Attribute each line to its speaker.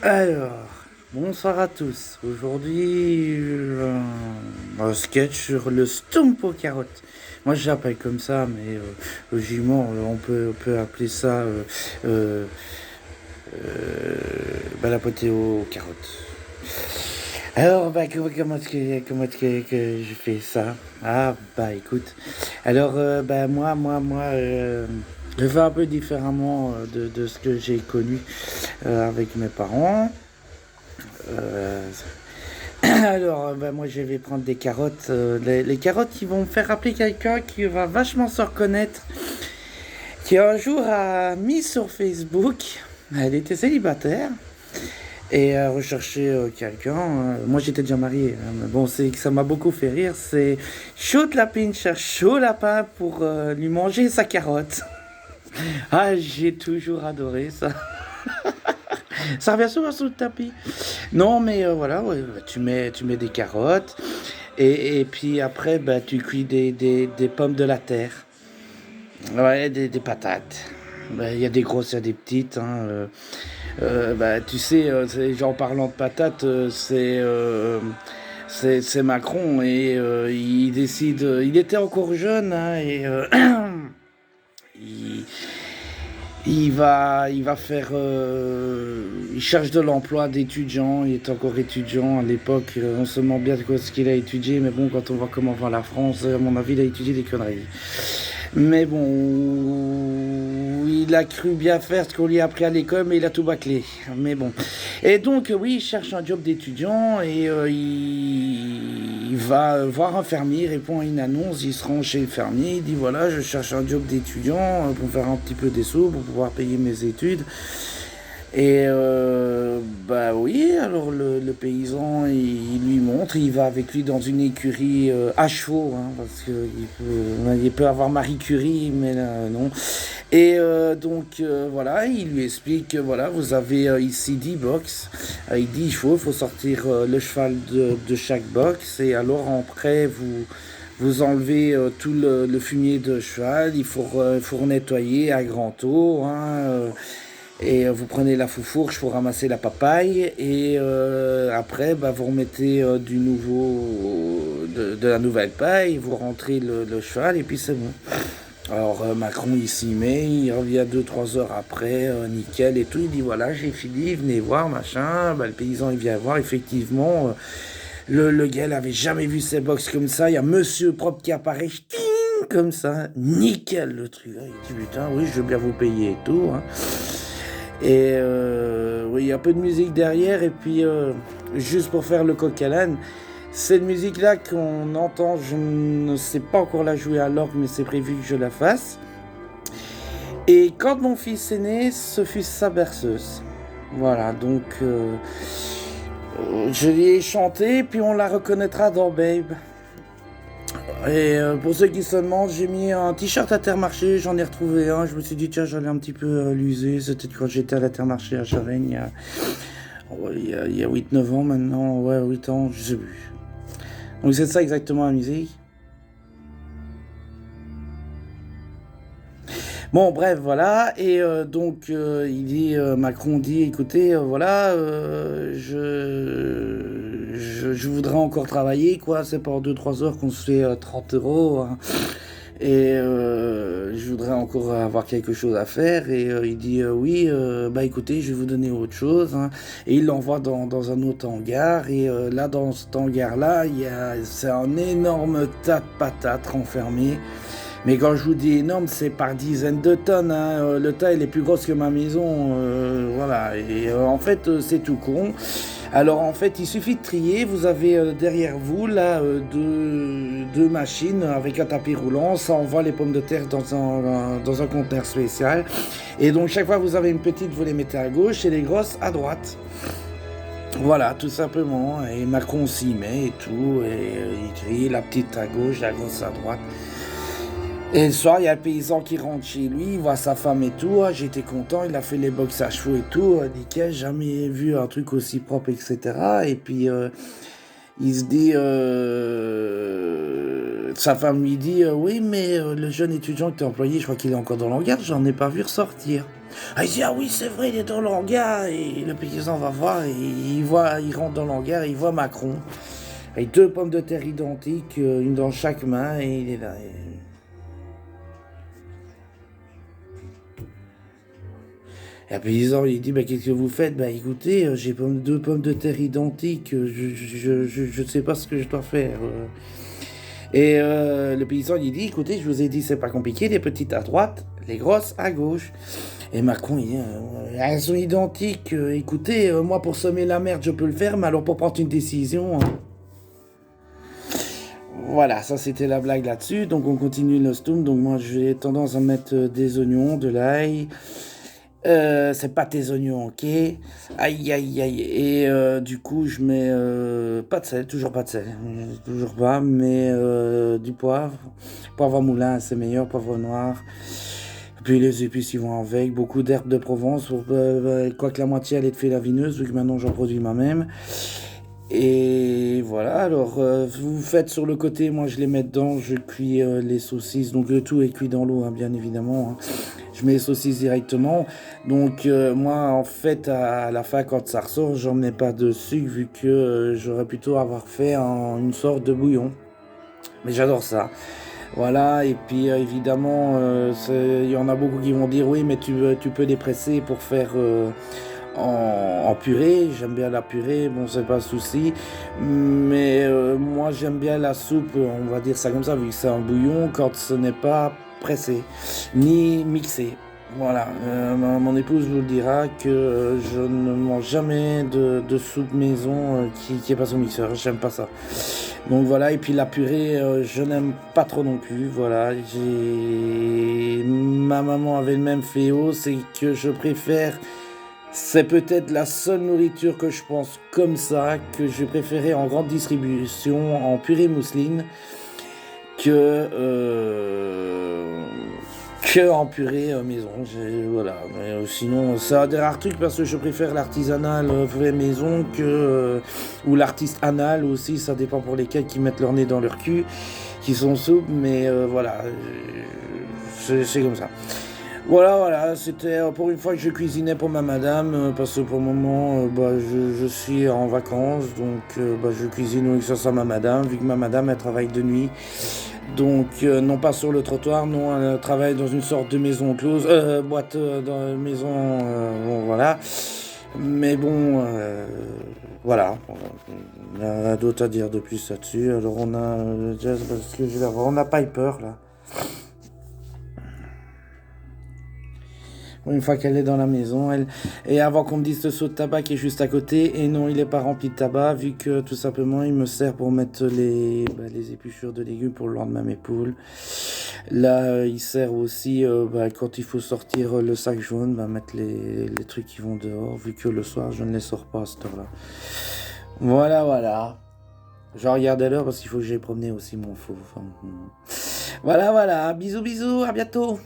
Speaker 1: Alors, bonsoir à tous. Aujourd'hui, un sketch sur le stump aux carottes. Moi, je l'appelle comme ça, mais logiquement, on peut appeler ça euh, la potée aux carottes. Alors, comment est-ce que je fais ça? Ah, bah écoute. Alors, je fais un peu différemment de ce que j'ai connu avec mes parents. Euh, alors, moi, je vais prendre des carottes. Les carottes qui vont me faire rappeler quelqu'un qui va vachement se reconnaître, qui un jour a mis sur Facebook, elle était célibataire, et a recherché quelqu'un. Moi, j'étais déjà marié, hein, mais bon, c'est que ça m'a beaucoup fait rire. C'est chaud de lapin cherche chaud lapin pour lui manger sa carotte. Ah, j'ai toujours adoré ça. Ça revient souvent sous le tapis. Non, mais voilà, ouais, bah, tu mets des carottes et puis après, bah, tu cuis des pommes de la terre. Ouais, des patates. Bah, il y a des grosses, il y a des petites, hein. Bah, tu sais, en parlant de patates, c'est Macron et il décide. Il était encore jeune, hein, et il, il va faire. Il cherche de l'emploi d'étudiant. Il est encore étudiant à l'époque. On se demande bien de quoi ce qu'il a étudié, mais bon, quand on voit comment va la France, à mon avis, il a étudié des conneries. Mais bon, il a cru bien faire ce qu'on lui a appris à l'école, mais il a tout bâclé. Mais bon. Et donc, oui, il cherche un job d'étudiant et il va voir un fermier, il répond à une annonce, il se rend chez le fermier, il dit voilà, je cherche un job d'étudiant pour faire un petit peu des sous, pour pouvoir payer mes études. Et bah oui, alors le paysan, il lui montre, il va avec lui dans une écurie à chevaux, hein, parce qu'il peut avoir Marie Curie, mais non. Et voilà, il lui explique que voilà, vous avez ici 10 box, avec 10 chevaux, il faut sortir le cheval de chaque box, et alors après, vous enlevez tout le fumier de cheval, il faut nettoyer à grand eau, hein, et vous prenez la foufourche pour ramasser la papaye. Et après, bah, vous remettez de la nouvelle paille, vous rentrez le cheval et puis c'est bon. Alors Macron il s'y met, il revient 2 3 heures après, nickel et tout, il dit voilà j'ai fini, venez voir, machin, bah, le paysan il vient voir, effectivement, le gars il avait jamais vu ces box comme ça, il y a monsieur propre qui apparaît, ch'ting, comme ça, nickel le truc, il dit putain oui je veux bien vous payer et tout, hein. Et oui, il y a un peu de musique derrière. Et puis, juste pour faire le coq à l'âne, cette musique-là qu'on entend, je ne sais pas encore la jouer à l'orgue, mais c'est prévu que je la fasse. Et quand mon fils est né, ce fut sa berceuse. Voilà, donc je lui ai chanté, puis on la reconnaîtra dans Babe. Et pour ceux qui se demandent, j'ai mis un t-shirt Intermarché, j'en ai retrouvé un, je me suis dit tiens j'allais un petit peu l'user, c'était quand j'étais à l'Intermarché à Charennes il y a 8-9 ans maintenant, ouais 8 ans, je sais plus. Donc c'est ça exactement la musique. Bon bref voilà, et Macron dit écoutez voilà, je voudrais encore travailler quoi, c'est pas en 2 3 heures qu'on se fait 30 euros, hein. Et je voudrais encore avoir quelque chose à faire. Et il dit oui, bah écoutez, je vais vous donner autre chose, hein. Et il l'envoie dans un autre hangar. Et là, dans cet hangar-là, c'est un énorme tas de patates renfermées. Mais quand je vous dis énorme, c'est par dizaines de tonnes, hein. Le tas, il est plus gros que ma maison. Voilà. Et en fait, c'est tout con. Alors en fait, il suffit de trier. Vous avez derrière vous là deux machines avec un tapis roulant. Ça envoie les pommes de terre dans un conteneur spécial. Et donc chaque fois que vous avez une petite, vous les mettez à gauche et les grosses à droite. Voilà, tout simplement. Et Macron s'y met et tout. Et il trie la petite à gauche, la grosse à droite. Et le soir, il y a le paysan qui rentre chez lui, il voit sa femme et tout. Ah, j'étais content, il a fait les box à chevaux et tout. Nickel, jamais vu un truc aussi propre, etc. Et puis, il se dit. Sa femme lui dit oui, mais le jeune étudiant que tu as employé, je crois qu'il est encore dans l'hangar, j'en ai pas vu ressortir. Ah, il dit, ah oui, c'est vrai, il est dans le hangar. Et le paysan va voir, et il rentre dans le hangar, et il voit Macron. Avec 2 pommes de terre identiques, une dans chaque main, et il est là. Et le paysan, il dit, bah, qu'est-ce que vous faites? Bah, écoutez, j'ai 2 pommes de terre identiques, je ne sais pas ce que je dois faire. Et le paysan, il dit, écoutez, je vous ai dit, c'est pas compliqué, les petites à droite, les grosses à gauche. Et Macron, il dit, elles sont identiques, écoutez, moi, pour semer la merde, je peux le faire, mais alors pour prendre une décision... hein. Voilà, ça c'était la blague là-dessus. Donc on continue le stoom. Donc moi j'ai tendance à mettre des oignons, de l'ail. C'est pas tes oignons, ok? Aïe aïe aïe. Et du coup je mets pas de sel, toujours pas de sel. Toujours pas, mais du poivre. Poivre à moulin, c'est meilleur, poivre noir. Puis les épices ils vont avec. Beaucoup d'herbes de Provence. Quoique la moitié elle est de fée lavineuse, vu que maintenant j'en produis moi-même. Et voilà, alors vous faites sur le côté, moi je les mets dedans, je cuis les saucisses, donc le tout est cuit dans l'eau, hein, bien évidemment. Hein. Je mets les saucisses directement. Donc moi en fait à la fin quand ça ressort, j'en mets pas de sucre vu que j'aurais plutôt avoir fait une sorte de bouillon. Mais j'adore ça. Voilà, et puis évidemment, il y en a beaucoup qui vont dire oui, mais tu peux les presser pour faire en purée. J'aime bien la purée, bon, c'est pas un souci. Mais moi, j'aime bien la soupe, on va dire ça comme ça, vu que c'est un bouillon, quand ce n'est pas pressé, ni mixé. Voilà, mon épouse vous le dira que je ne mange jamais de soupe maison qui est pas au mixeur, j'aime pas ça. Donc voilà, et puis la purée, je n'aime pas trop non plus. Voilà, ma maman avait le même fléau, c'est que je préfère. C'est peut-être la seule nourriture que je pense comme ça, que je préférais en grande distribution, en purée mousseline, que, que en purée maison. Voilà. Mais, sinon, c'est un des rares trucs parce que je préfère l'artisanal fait maison ou l'artisanal aussi. Ça dépend pour lesquels qui mettent leur nez dans leur cul, qui sont souples. Mais voilà, c'est comme ça. Voilà, c'était pour une fois que je cuisinais pour ma madame, parce que pour le moment, je suis en vacances, donc je cuisine oui, ça à ma madame, vu que ma madame, elle travaille de nuit. Donc, non pas sur le trottoir, non, elle travaille dans une sorte de maison close, boîte dans une maison, bon, voilà. Mais bon, voilà, on a d'autres à dire de plus là-dessus. Alors, on a Jazz, parce que je vais avoir, on a Piper, là. Une fois qu'elle est dans la maison, et avant qu'on me dise ce seau de tabac qui est juste à côté, et non, il n'est pas rempli de tabac, vu que tout simplement il me sert pour mettre les épluchures de légumes pour le lendemain mes poules. Là, il sert aussi quand il faut sortir le sac jaune, mettre les trucs qui vont dehors, vu que le soir je ne les sors pas à cette heure-là. Voilà. Je regardais l'heure parce qu'il faut que j'aille promener aussi mon faux. Voilà, bisous, à bientôt.